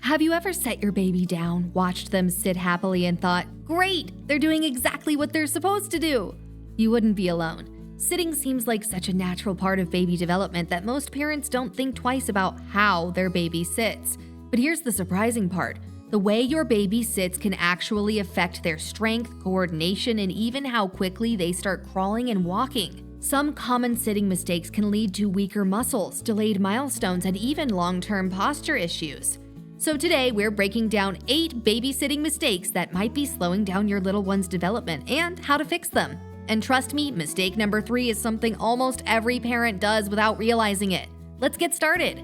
Have you ever set your baby down, watched them sit happily, and thought, great, they're doing exactly what they're supposed to do? You wouldn't be alone. Sitting seems like such a natural part of baby development that most parents don't think twice about how their baby sits. But here's the surprising part. The way your baby sits can actually affect their strength, coordination, and even how quickly they start crawling and walking. Some common sitting mistakes can lead to weaker muscles, delayed milestones, and even long-term posture issues. So today, we're breaking down 8 babysitting mistakes that might be slowing down your little one's development and how to fix them. And trust me, mistake number 3 is something almost every parent does without realizing it. Let's get started.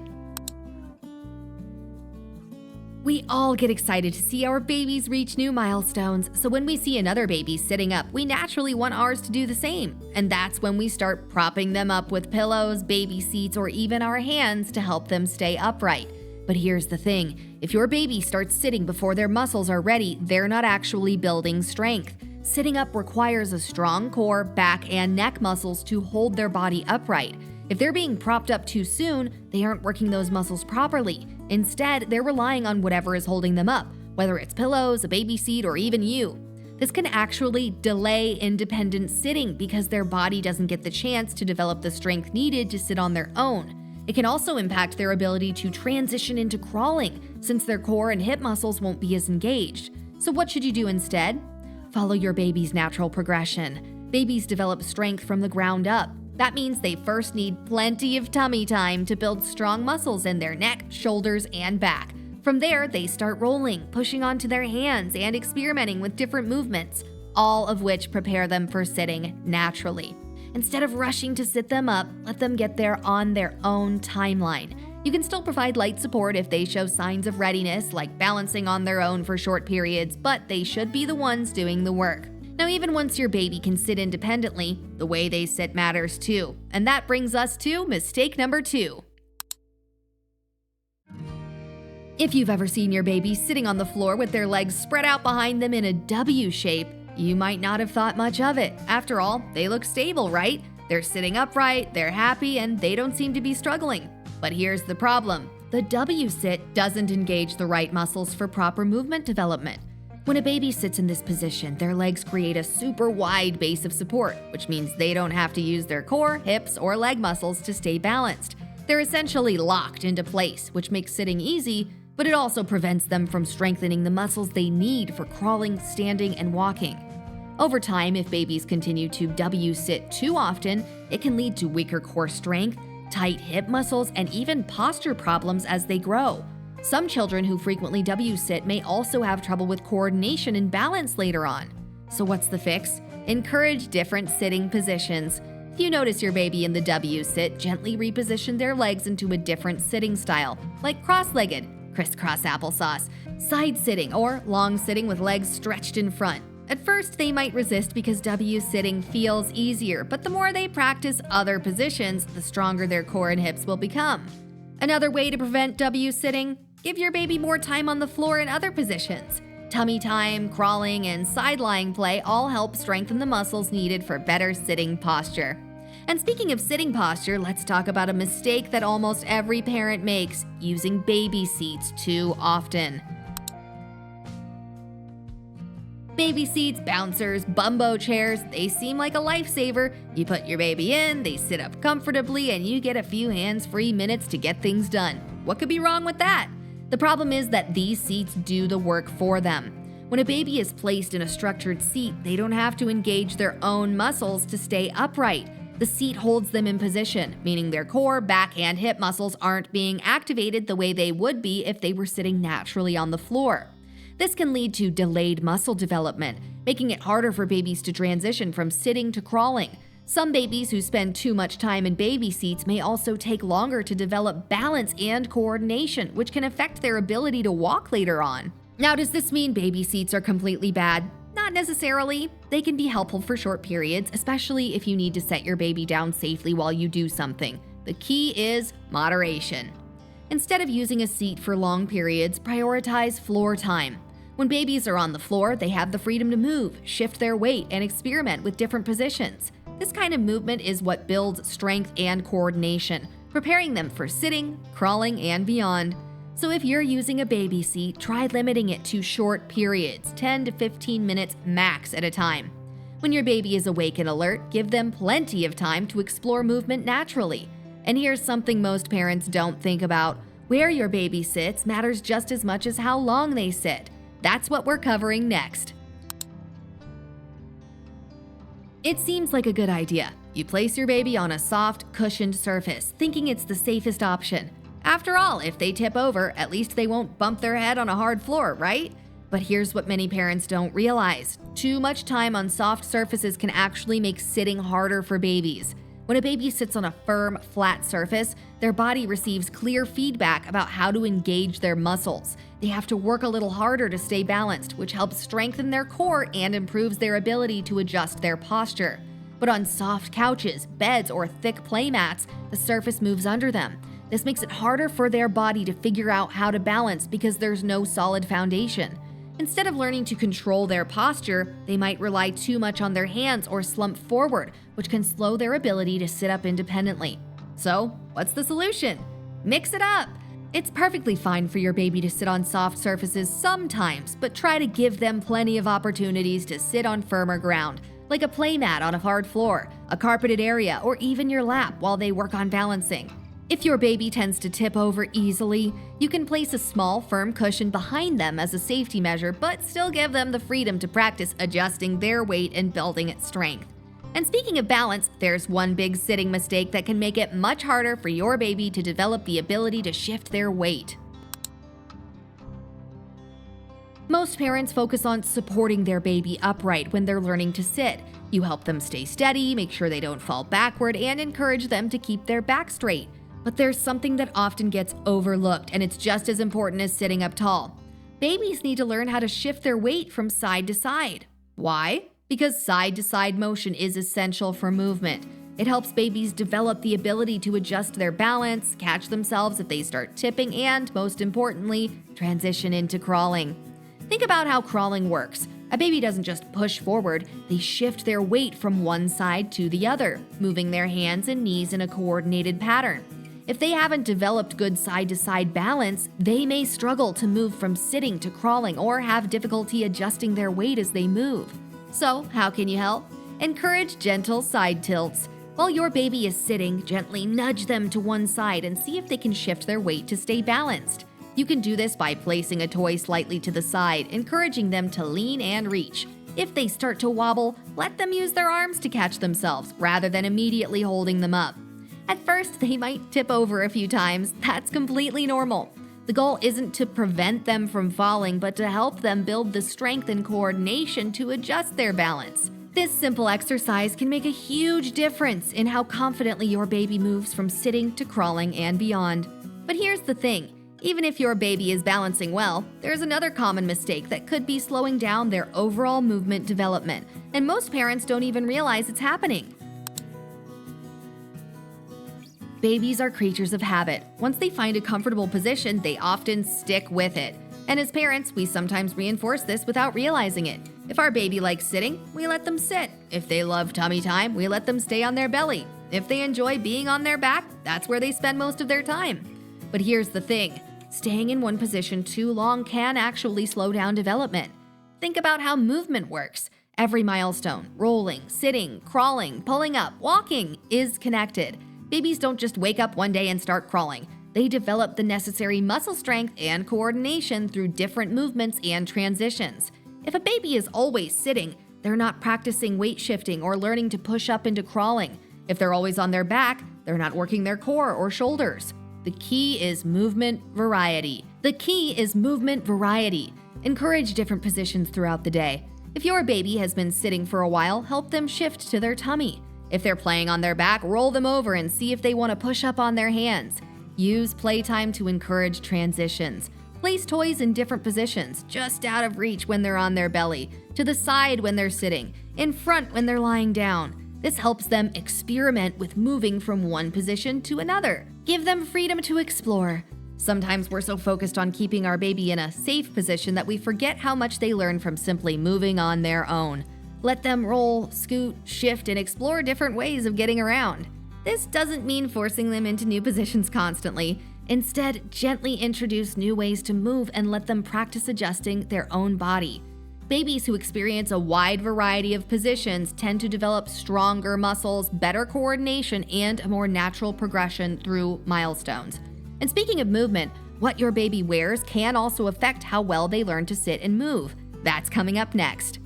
We all get excited to see our babies reach new milestones, so when we see another baby sitting up, we naturally want ours to do the same. And that's when we start propping them up with pillows, baby seats, or even our hands to help them stay upright. But here's the thing, if your baby starts sitting before their muscles are ready, they're not actually building strength. Sitting up requires a strong core, back, and neck muscles to hold their body upright. If they're being propped up too soon, they aren't working those muscles properly. Instead, they're relying on whatever is holding them up, whether it's pillows, a baby seat, or even you. This can actually delay independent sitting because their body doesn't get the chance to develop the strength needed to sit on their own. It can also impact their ability to transition into crawling, since their core and hip muscles won't be as engaged. So what should you do instead? Follow your baby's natural progression. Babies develop strength from the ground up. That means they first need plenty of tummy time to build strong muscles in their neck, shoulders, and back. From there, they start rolling, pushing onto their hands, and experimenting with different movements, all of which prepare them for sitting naturally. Instead of rushing to sit them up, let them get there on their own timeline. You can still provide light support if they show signs of readiness, like balancing on their own for short periods, but they should be the ones doing the work. Now, even once your baby can sit independently, the way they sit matters too. And that brings us to mistake number 2. If you've ever seen your baby sitting on the floor with their legs spread out behind them in a W shape, you might not have thought much of it. After all, they look stable, right? They're sitting upright, they're happy, and they don't seem to be struggling. But here's the problem. The W sit doesn't engage the right muscles for proper movement development. When a baby sits in this position, their legs create a super wide base of support, which means they don't have to use their core, hips, or leg muscles to stay balanced. They're essentially locked into place, which makes sitting easy, but it also prevents them from strengthening the muscles they need for crawling, standing, and walking. Over time, if babies continue to W-sit too often, it can lead to weaker core strength, tight hip muscles, and even posture problems as they grow. Some children who frequently W-sit may also have trouble with coordination and balance later on. So what's the fix? Encourage different sitting positions. If you notice your baby in the W-sit, gently reposition their legs into a different sitting style, like cross-legged, crisscross applesauce, side-sitting, or long-sitting with legs stretched in front. At first, they might resist because W-sitting feels easier, but the more they practice other positions, the stronger their core and hips will become. Another way to prevent W-sitting? Give your baby more time on the floor in other positions. Tummy time, crawling, and side-lying play all help strengthen the muscles needed for better sitting posture. And speaking of sitting posture, let's talk about a mistake that almost every parent makes: using baby seats too often. Baby seats, bouncers, bumbo chairs, they seem like a lifesaver. You put your baby in, they sit up comfortably, and you get a few hands-free minutes to get things done. What could be wrong with that? The problem is that these seats do the work for them. When a baby is placed in a structured seat, they don't have to engage their own muscles to stay upright. The seat holds them in position, meaning their core, back, and hip muscles aren't being activated the way they would be if they were sitting naturally on the floor. This can lead to delayed muscle development, making it harder for babies to transition from sitting to crawling. Some babies who spend too much time in baby seats may also take longer to develop balance and coordination, which can affect their ability to walk later on. Now, does this mean baby seats are completely bad? Not necessarily. They can be helpful for short periods, especially if you need to set your baby down safely while you do something. The key is moderation. Instead of using a seat for long periods, prioritize floor time. When babies are on the floor, they have the freedom to move, shift their weight, and experiment with different positions. This kind of movement is what builds strength and coordination, preparing them for sitting, crawling, and beyond. So if you're using a baby seat, try limiting it to short periods, 10 to 15 minutes max at a time. When your baby is awake and alert, give them plenty of time to explore movement naturally. And here's something most parents don't think about. Where your baby sits matters just as much as how long they sit. That's what we're covering next. It seems like a good idea. You place your baby on a soft, cushioned surface, thinking it's the safest option. After all, if they tip over, at least they won't bump their head on a hard floor, right? But here's what many parents don't realize. Too much time on soft surfaces can actually make sitting harder for babies. When a baby sits on a firm, flat surface, their body receives clear feedback about how to engage their muscles. They have to work a little harder to stay balanced, which helps strengthen their core and improves their ability to adjust their posture. But on soft couches, beds, or thick play mats, the surface moves under them. This makes it harder for their body to figure out how to balance because there's no solid foundation. Instead of learning to control their posture, they might rely too much on their hands or slump forward, which can slow their ability to sit up independently. So, what's the solution? Mix it up! It's perfectly fine for your baby to sit on soft surfaces sometimes, but try to give them plenty of opportunities to sit on firmer ground, like a play mat on a hard floor, a carpeted area, or even your lap while they work on balancing. If your baby tends to tip over easily, you can place a small, firm cushion behind them as a safety measure, but still give them the freedom to practice adjusting their weight and building its strength. And speaking of balance, there's one big sitting mistake that can make it much harder for your baby to develop the ability to shift their weight. Most parents focus on supporting their baby upright when they're learning to sit. You help them stay steady, make sure they don't fall backward, and encourage them to keep their back straight. But there's something that often gets overlooked, and it's just as important as sitting up tall. Babies need to learn how to shift their weight from side to side. Why? Because side-to-side motion is essential for movement. It helps babies develop the ability to adjust their balance, catch themselves if they start tipping, and, most importantly, transition into crawling. Think about how crawling works. A baby doesn't just push forward, they shift their weight from one side to the other, moving their hands and knees in a coordinated pattern. If they haven't developed good side-to-side balance, they may struggle to move from sitting to crawling or have difficulty adjusting their weight as they move. So, how can you help? Encourage gentle side tilts. While your baby is sitting, gently nudge them to one side and see if they can shift their weight to stay balanced. You can do this by placing a toy slightly to the side, encouraging them to lean and reach. If they start to wobble, let them use their arms to catch themselves rather than immediately holding them up. At first, they might tip over a few times. That's completely normal. The goal isn't to prevent them from falling, but to help them build the strength and coordination to adjust their balance. This simple exercise can make a huge difference in how confidently your baby moves from sitting to crawling and beyond. But here's the thing. Even if your baby is balancing well, there's another common mistake that could be slowing down their overall movement development, and most parents don't even realize it's happening. Babies are creatures of habit. Once they find a comfortable position, they often stick with it. And as parents, we sometimes reinforce this without realizing it. If our baby likes sitting, we let them sit. If they love tummy time, we let them stay on their belly. If they enjoy being on their back, that's where they spend most of their time. But here's the thing. Staying in one position too long can actually slow down development. Think about how movement works. Every milestone, rolling, sitting, crawling, pulling up, walking, is connected. Babies don't just wake up one day and start crawling. They develop the necessary muscle strength and coordination through different movements and transitions. If a baby is always sitting, they're not practicing weight shifting or learning to push up into crawling. If they're always on their back, they're not working their core or shoulders. The key is movement variety. Encourage different positions throughout the day. If your baby has been sitting for a while, help them shift to their tummy. If they're playing on their back, roll them over and see if they want to push up on their hands. Use playtime to encourage transitions. Place toys in different positions, just out of reach when they're on their belly, to the side when they're sitting, in front when they're lying down. This helps them experiment with moving from one position to another. Give them freedom to explore. Sometimes we're so focused on keeping our baby in a safe position that we forget how much they learn from simply moving on their own. Let them roll, scoot, shift, and explore different ways of getting around. This doesn't mean forcing them into new positions constantly. Instead, gently introduce new ways to move and let them practice adjusting their own body. Babies who experience a wide variety of positions tend to develop stronger muscles, better coordination, and a more natural progression through milestones. And speaking of movement, what your baby wears can also affect how well they learn to sit and move. That's coming up next.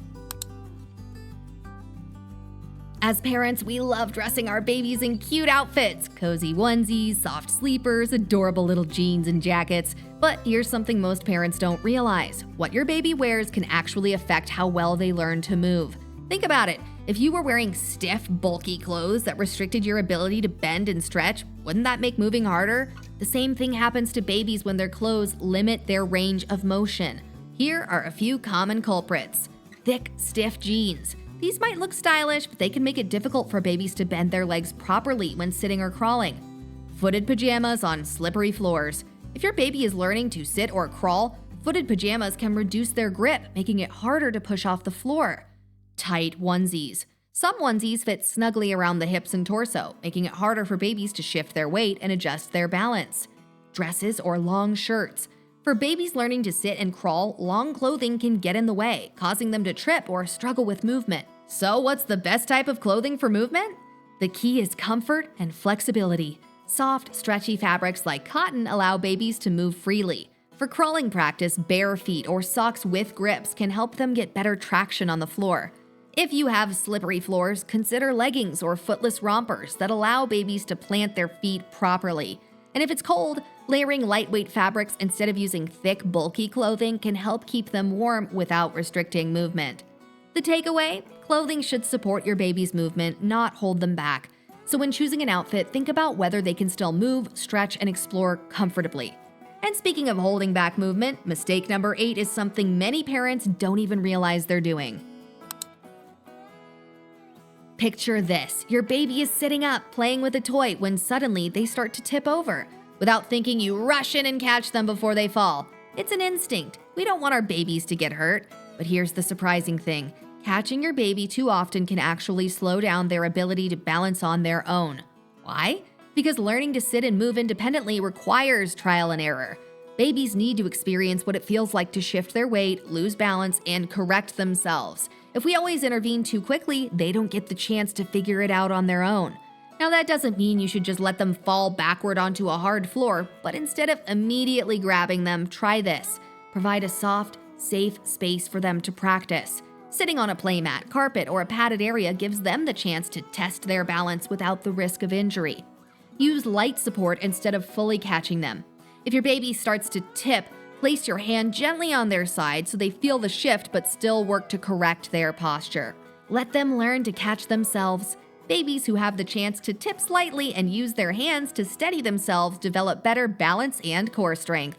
As parents, we love dressing our babies in cute outfits, cozy onesies, soft sleepers, adorable little jeans and jackets. But here's something most parents don't realize. What your baby wears can actually affect how well they learn to move. Think about it. If you were wearing stiff, bulky clothes that restricted your ability to bend and stretch, wouldn't that make moving harder? The same thing happens to babies when their clothes limit their range of motion. Here are a few common culprits. Thick, stiff jeans. These might look stylish, but they can make it difficult for babies to bend their legs properly when sitting or crawling. Footed pajamas on slippery floors. If your baby is learning to sit or crawl, footed pajamas can reduce their grip, making it harder to push off the floor. Tight onesies. Some onesies fit snugly around the hips and torso, making it harder for babies to shift their weight and adjust their balance. Dresses or long shirts. For babies learning to sit and crawl, long clothing can get in the way, causing them to trip or struggle with movement. So what's the best type of clothing for movement? The key is comfort and flexibility. Soft, stretchy fabrics like cotton allow babies to move freely. For crawling practice, bare feet or socks with grips can help them get better traction on the floor. If you have slippery floors, consider leggings or footless rompers that allow babies to plant their feet properly. And if it's cold, layering lightweight fabrics instead of using thick, bulky clothing can help keep them warm without restricting movement. The takeaway? Clothing should support your baby's movement, not hold them back. So when choosing an outfit, think about whether they can still move, stretch, and explore comfortably. And speaking of holding back movement, mistake number 8 is something many parents don't even realize they're doing. Picture this. Your baby is sitting up, playing with a toy when suddenly they start to tip over. Without thinking, you rush in and catch them before they fall. It's an instinct. We don't want our babies to get hurt. But here's the surprising thing. Catching your baby too often can actually slow down their ability to balance on their own. Why? Because learning to sit and move independently requires trial and error. Babies need to experience what it feels like to shift their weight, lose balance, and correct themselves. If we always intervene too quickly, they don't get the chance to figure it out on their own. Now, that doesn't mean you should just let them fall backward onto a hard floor, but instead of immediately grabbing them, try this. Provide a soft, safe space for them to practice. Sitting on a playmat, carpet, or a padded area gives them the chance to test their balance without the risk of injury. Use light support instead of fully catching them. If your baby starts to tip, place your hand gently on their side so they feel the shift but still work to correct their posture. Let them learn to catch themselves. Babies who have the chance to tip slightly and use their hands to steady themselves develop better balance and core strength.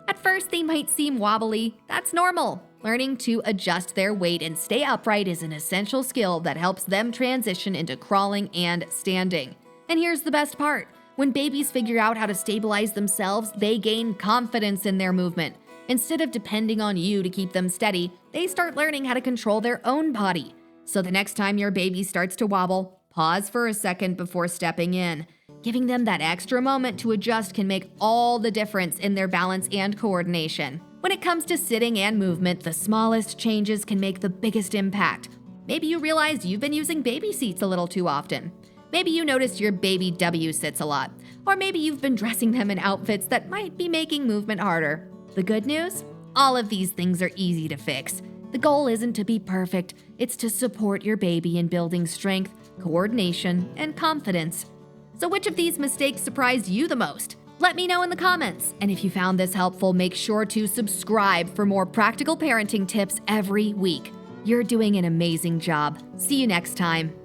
At first, they might seem wobbly. That's normal. Learning to adjust their weight and stay upright is an essential skill that helps them transition into crawling and standing. And here's the best part. When babies figure out how to stabilize themselves, they gain confidence in their movement. Instead of depending on you to keep them steady, they start learning how to control their own body. So the next time your baby starts to wobble, pause for a second before stepping in. Giving them that extra moment to adjust can make all the difference in their balance and coordination. When it comes to sitting and movement, the smallest changes can make the biggest impact. Maybe you realize you've been using baby seats a little too often. Maybe you noticed your baby W sits a lot. Or maybe you've been dressing them in outfits that might be making movement harder. The good news? All of these things are easy to fix. The goal isn't to be perfect, it's to support your baby in building strength, coordination, and confidence. So which of these mistakes surprised you the most? Let me know in the comments. And if you found this helpful, make sure to subscribe for more practical parenting tips every week. You're doing an amazing job. See you next time.